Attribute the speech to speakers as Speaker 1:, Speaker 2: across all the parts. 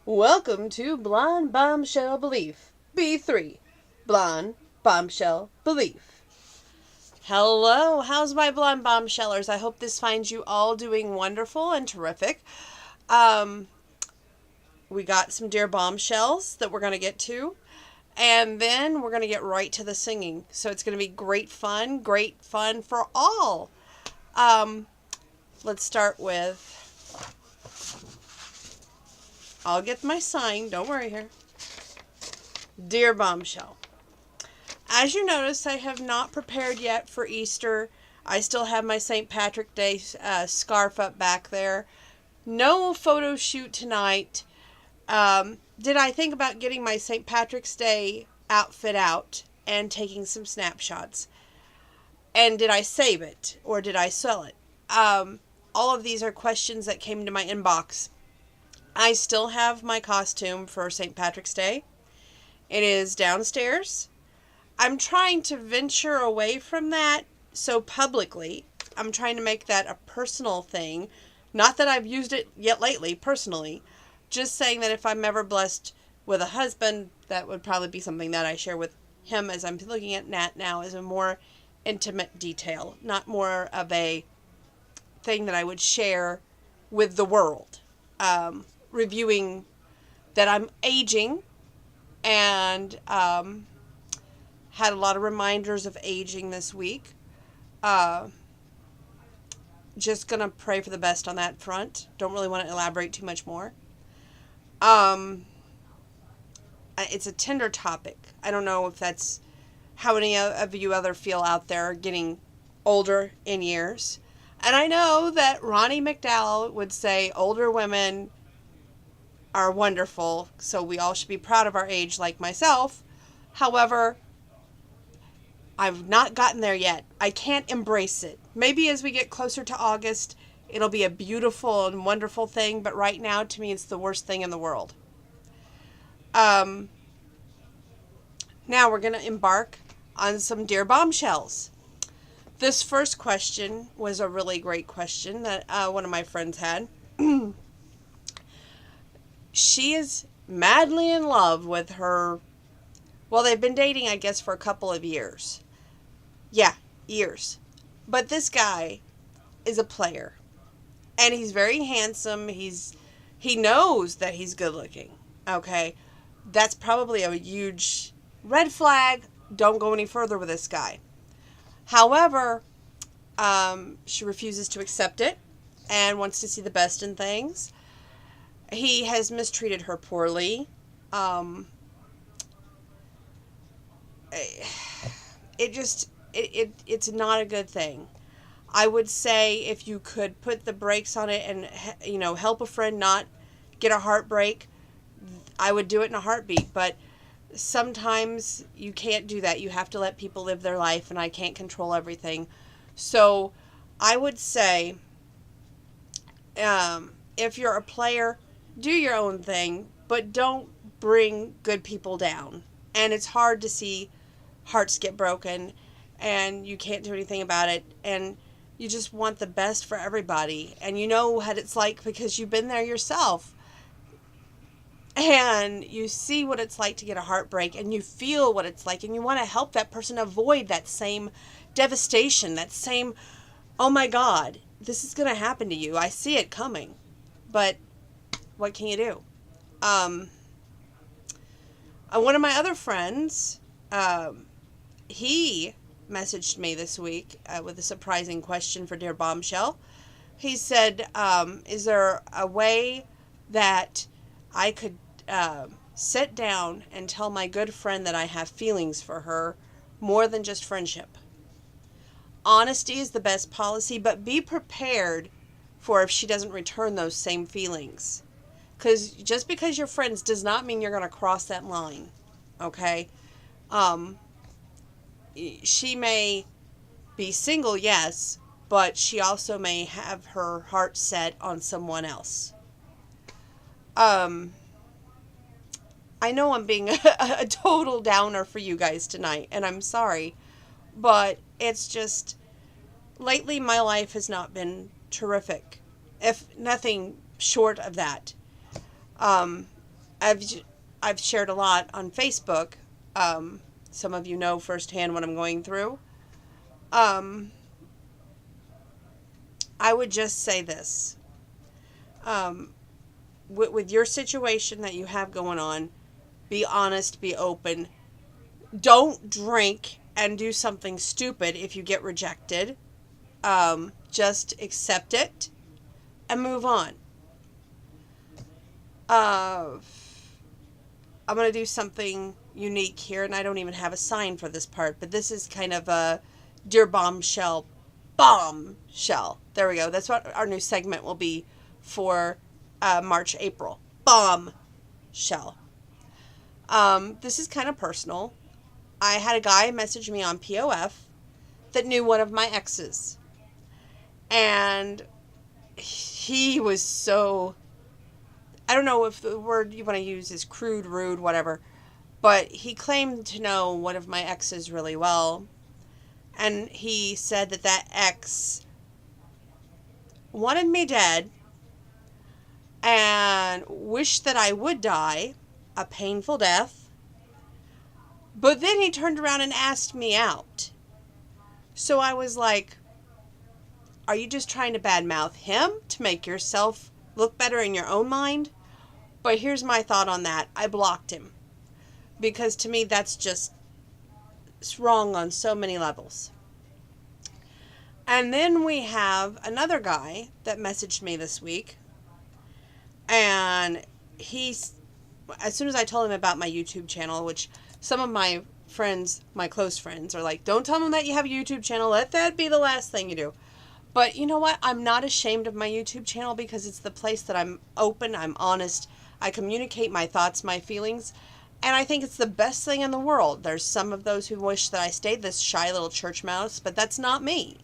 Speaker 1: Welcome to Blonde Bombshell Belief. B3. Blonde Bombshell Belief. Hello, how's my blonde bombshellers? I hope this finds you all doing wonderful and terrific. We got some dear bombshells that we're going to get to. And then we're going to get right to the singing. So it's going to be great fun for all. Let's start with... I'll get my sign. Don't worry here. Dear Bombshell. As you notice, I have not prepared yet for Easter. I still have my St. Patrick's Day scarf up back there. No photo shoot tonight. Did I think about getting my St. Patrick's Day outfit out and taking some snapshots? And did I save it or did I sell it? All of these are questions that came to my inbox. I still have my costume for St. Patrick's Day. It is downstairs. I'm trying to venture away from that so publicly. I'm trying to make that a personal thing. Not that I've used it yet lately, personally. Just saying that if I'm ever blessed with a husband, that would probably be something that I share with him as I'm looking at Nat now as a more intimate detail. Not more of a thing that I would share with the world. Reviewing that I'm aging and had a lot of reminders of aging this week. Just going to pray for the best on that front. Don't really want to elaborate too much more. It's a tender topic. I don't know if that's how any of you other feel out there getting older in years. And I know that Ronnie McDowell would say older women are wonderful, so we all should be proud of our age like myself. However, I've not gotten there yet. I can't embrace it. Maybe as we get closer to August, it'll be a beautiful and wonderful thing, but right now, to me, it's the worst thing in the world. Now we're going to embark on some Dear Bombshells. This first question was a really great question that one of my friends had. She is madly in love with her... Well, they've been dating, I guess, for a couple of years. Yeah, years. But this guy is a player. And he's very handsome. He knows that he's good looking. Okay? That's probably a huge red flag. Don't go any further with this guy. However, she refuses to accept it and wants to see the best in things. He has mistreated her poorly. It's not a good thing. I would say if you could put the brakes on it and, help a friend not get a heartbreak, I would do it in a heartbeat. But sometimes you can't do that. You have to let people live their life, and I can't control everything. So I would say, if you're a player, do your own thing, but don't bring good people down. And it's hard to see hearts get broken, and you can't do anything about it, and you just want the best for everybody. And you know what it's like because you've been there yourself. And you see what it's like to get a heartbreak, and you feel what it's like, and you want to help that person avoid that same devastation, that same, oh my God, this is going to happen to you. I see it coming. But what can you do? One of my other friends, he messaged me this week with a surprising question for Dear Bombshell. He said, is there a way that I could sit down and tell my good friend that I have feelings for her more than just friendship? Honesty is the best policy, but be prepared for if she doesn't return those same feelings. Because just because you're friends does not mean you're going to cross that line. Okay? She may be single, yes, but she also may have her heart set on someone else. I know I'm being a total downer for you guys tonight, and I'm sorry, but it's just, lately my life has not been terrific, if nothing short of that. I've I've shared a lot on Facebook. Some of you know firsthand what I'm going through. Um, I would just say this. Um, with your situation that you have going on, be honest, be open. Don't drink and do something stupid if you get rejected. Just accept it and move on. Uh, I'm going to do something unique here, and I don't even have a sign for this part, but this is kind of a Dear Bombshell. Bombshell. There we go. That's what our new segment will be for March, April. Bombshell. This is kind of personal. I had a guy message me on POF that knew one of my exes. And he was so, I don't know if the word you want to use is crude, rude, whatever, but he claimed to know one of my exes really well. And he said that that ex wanted me dead and wished that I would die a painful death. But then he turned around and asked me out. So I was like, are you just trying to badmouth him to make yourself look better in your own mind? But here's my thought on that. I blocked him. Because to me, that's just, it's wrong on so many levels. And then we have another guy that messaged me this week. And he's, as soon as I told him about my YouTube channel, which some of my friends, my close friends, are like, don't tell them that you have a YouTube channel. Let that be the last thing you do. But you know what? I'm not ashamed of my YouTube channel because it's the place that I'm open, I'm honest, I communicate my thoughts, my feelings, and I think it's the best thing in the world. There's some of those who wish that I stayed this shy little church mouse, but that's not me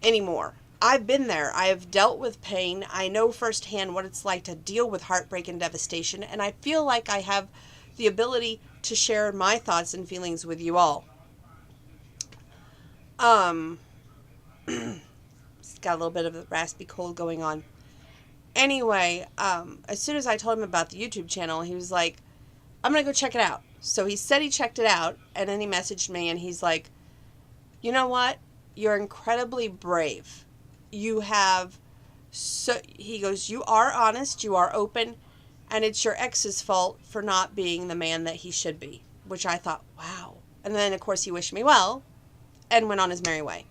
Speaker 1: anymore. I've been there. I have dealt with pain. I know firsthand what it's like to deal with heartbreak and devastation, and I feel like I have the ability to share my thoughts and feelings with you all. Got a little bit of a raspy cold going on. Anyway, as soon as I told him about the YouTube channel, he was like, I'm going to go check it out. So he said he checked it out, and then he messaged me, and he's like, you know what? You're incredibly brave. You have, he goes, you are honest, you are open, and it's your ex's fault for not being the man that he should be. Which I thought, wow. And then, of course, he wished me well, and went on his merry way.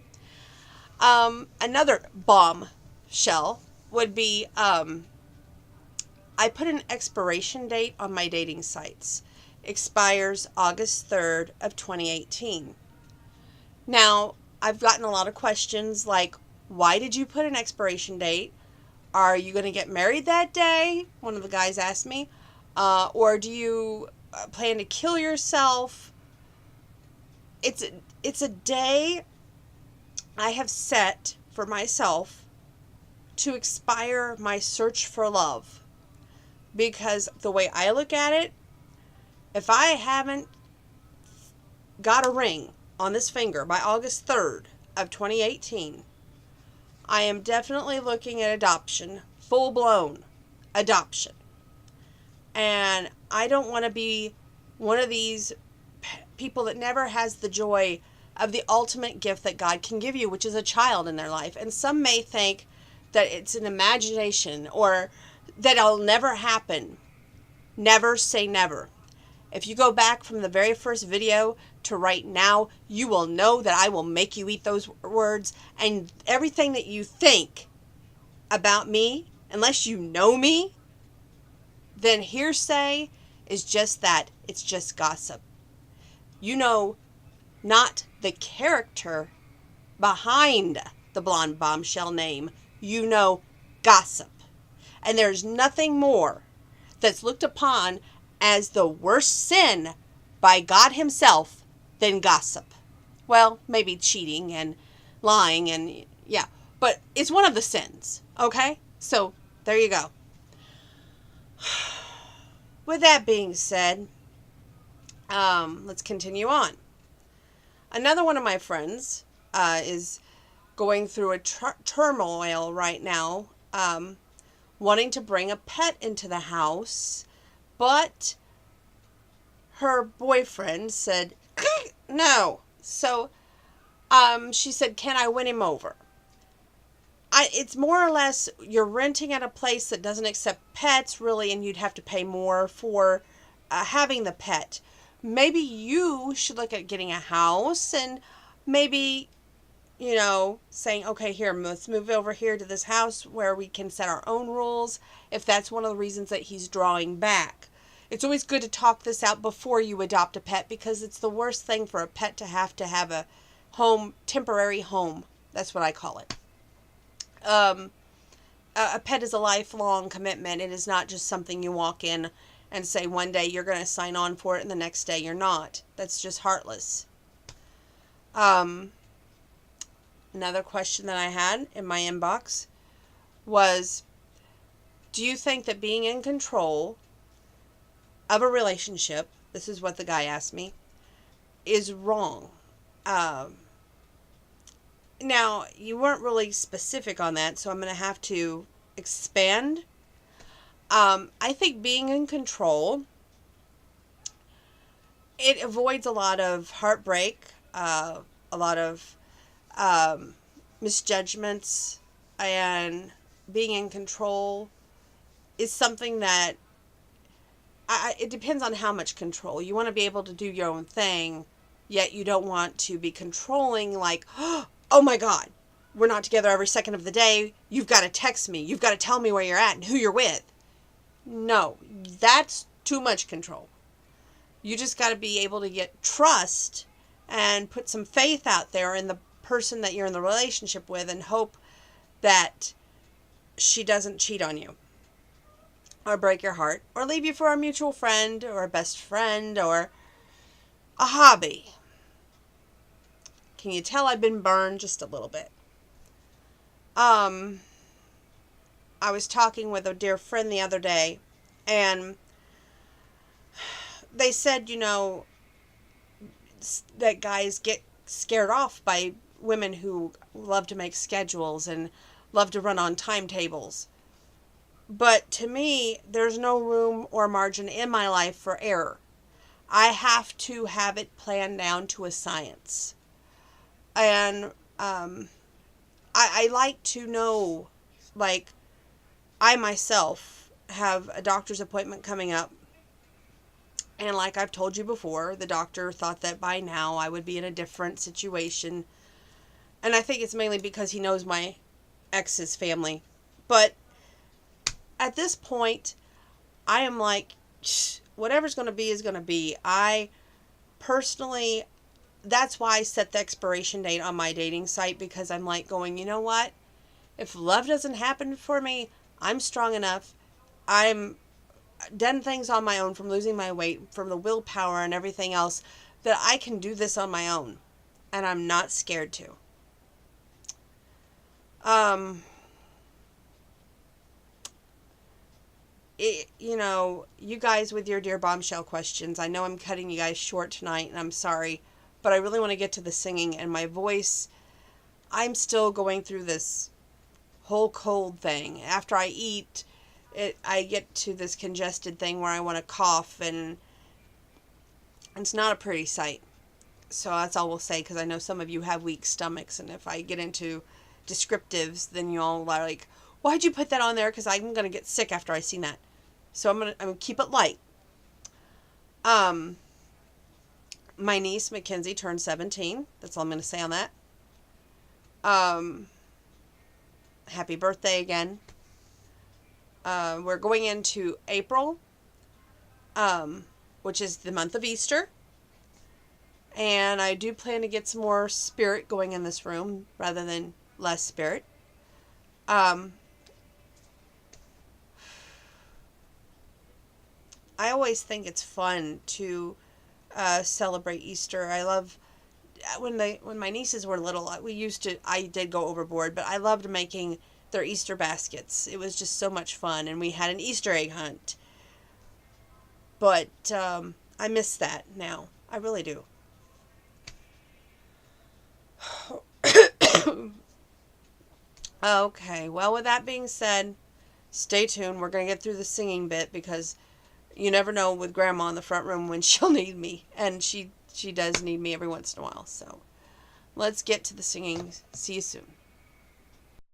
Speaker 1: Another bombshell would be, I put an expiration date on my dating sites. Expires August 3rd of 2018. Now, I've gotten a lot of questions like, why did you put an expiration date? Are you going to get married that day? One of the guys asked me. Or do you plan to kill yourself? It's a day I have set for myself to expire my search for love. Because the way I look at it, if I haven't got a ring on this finger by August 3rd of 2018, I am definitely looking at adoption, full-blown adoption. And I don't want to be one of these people that never has the joy of the ultimate gift that God can give you, which is a child in their life. And some may think that it's an imagination or that it'll never happen. Never say never. If you go back from the very first video to right now, you will know that I will make you eat those words. And everything that you think about me, unless you know me, then hearsay is just that. It's just gossip. You know not the character behind the blonde bombshell name. You know gossip. And there's nothing more that's looked upon as the worst sin by God himself than gossip. Well, maybe cheating and lying and yeah, but it's one of the sins, okay? So there you go. With that being said, let's continue on. Another one of my friends is going through a turmoil right now, wanting to bring a pet into the house, But her boyfriend said, no. So she said, can I win him over? It's more or less you're renting at a place that doesn't accept pets, really, and you'd have to pay more for having the pet. Maybe you should look at getting a house and maybe, saying, okay, here, let's move over here to this house where we can set our own rules, if that's one of the reasons that he's drawing back. It's always good to talk this out before you adopt a pet, because it's the worst thing for a pet to have a home, temporary home. That's what I call it. A pet is a lifelong commitment. It is not just something you walk in and say one day you're going to sign on for it and the next day you're not. That's just heartless. Another question that I had in my inbox was, do you think that being in control of a relationship, this is what the guy asked me, is wrong? Now, you weren't really specific on that, so I'm going to have to expand. I think being in control, it avoids a lot of heartbreak, a lot of misjudgments, and being in control is something that it depends on how much control. You want to be able to do your own thing, yet you don't want to be controlling, like, oh my God, we're not together every second of the day. You've got to text me. You've got to tell me where you're at and who you're with. No, that's too much control. You just got to be able to get trust and put some faith out there in the person that you're in the relationship with and hope that she doesn't cheat on you or break your heart or leave you for a mutual friend or a best friend or a hobby. Can you tell I've been burned just a little bit? I was talking with a dear friend the other day, and they said, that guys get scared off by women who love to make schedules and love to run on timetables. But to me, there's no room or margin in my life for error. I have to have it planned down to a science. And I like to know, like, I myself have a doctor's appointment coming up. And like I've told you before, the doctor thought that by now I would be in a different situation. And I think it's mainly because he knows my ex's family. But at this point, I am like, whatever's going to be is going to be. I personally, that's why I set the expiration date on my dating site, because I'm like going, you know what? If love doesn't happen for me, I'm strong enough. I'm done things on my own, from losing my weight, from the willpower and everything else, that I can do this on my own. And I'm not scared to. You guys with your Dear Bombshell questions, I know I'm cutting you guys short tonight, and I'm sorry, but I really want to get to the singing, and my voice, I'm still going through this whole cold thing. After I eat, I get to this congested thing where I want to cough, and it's not a pretty sight. So that's all we'll say, because I know some of you have weak stomachs, and if I get into descriptives, then you all are like, why'd you put that on there? Because I'm going to get sick after I see that. So I'm gonna keep it light. My niece Mackenzie turned 17. That's all I'm going to say on that. Happy birthday again. We're going into April, which is the month of Easter. And I do plan to get some more spirit going in this room rather than less spirit. I always think it's fun to celebrate Easter. I love when my nieces were little. I did go overboard, but I loved making their Easter baskets. It was just so much fun, and we had an Easter egg hunt. But I miss that now. I really do. Okay, well, with that being said, stay tuned. We're going to get through the singing bit because, you never know with Grandma in the front room when she'll need me. And she does need me every once in a while. So let's get to the singing. See you soon.